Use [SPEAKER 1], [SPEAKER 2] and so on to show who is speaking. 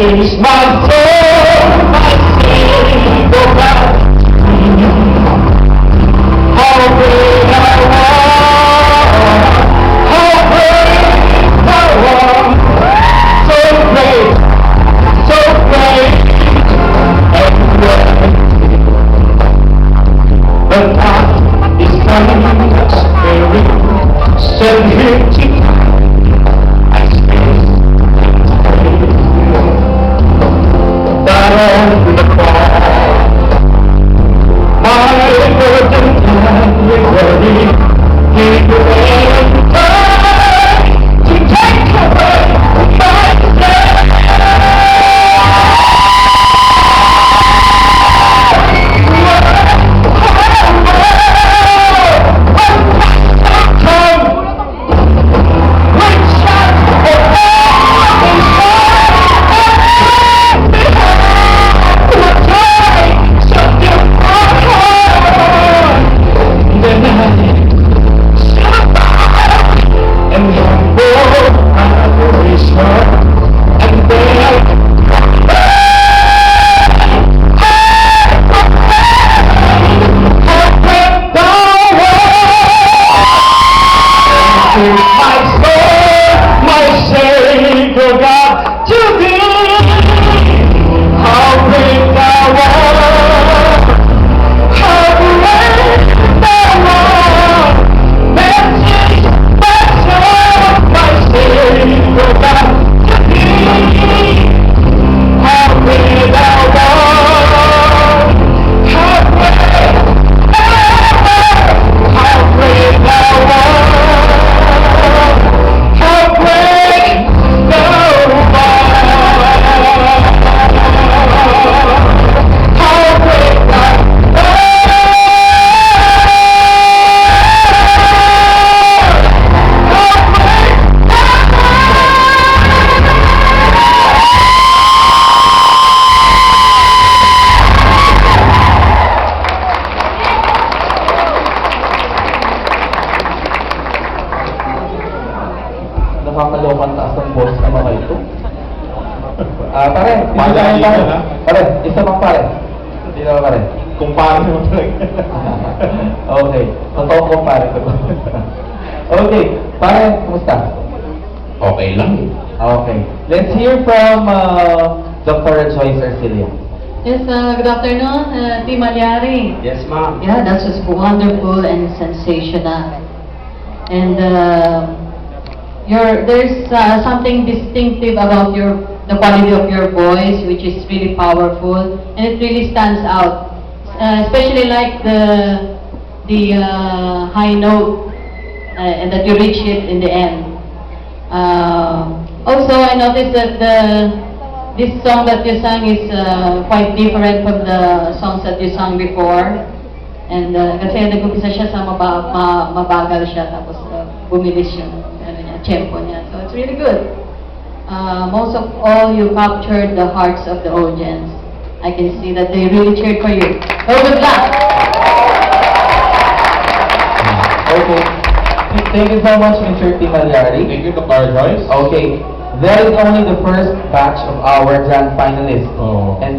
[SPEAKER 1] is my soul, my Savior God. How great thou art, how great thou art, so great, and great. The time is coming, the Spirit said here tonight. I stand that on the cross, my burden and ready, He went to take away my sin. My soul, my Savior God, to thee, how great thou art, how great thou art, my soul, my Savior God, to thee, how great thou art, how great thou art.
[SPEAKER 2] Nakakalokan taas ng boss na mga ito. Pare, isa pang pare. Hindi na pare.
[SPEAKER 1] Kumpare mo talaga.
[SPEAKER 2] Okay, totoo kong pare ko. Okay, pare, kumusta?
[SPEAKER 1] Okay lang.
[SPEAKER 2] Okay, let's hear from Dr. Joyce Arcilia.
[SPEAKER 3] Yes, good afternoon, Team Aliari.
[SPEAKER 1] Yes, ma'am.
[SPEAKER 3] Yeah, that's just wonderful and sensational. And there's something distinctive about the quality of your voice, which is really powerful, and it really stands out. Especially like the high note, and that you reach it in the end. Also, I noticed that this song that you sang is quite different from the songs that you sang before. And kasi nag-umpisa siya sa mabagal siya, tapos bumilis yung tempo niya. So it's really good. Most of all, you captured the hearts of the audience. I can see that they really cheered for you. So good luck!
[SPEAKER 2] Okay. Thank you so much, Mr. Tim Aliari.
[SPEAKER 1] Thank you, Dr. Joyce.
[SPEAKER 2] Okay. That is only the first batch of our grand finalists.
[SPEAKER 1] Oh.
[SPEAKER 2] And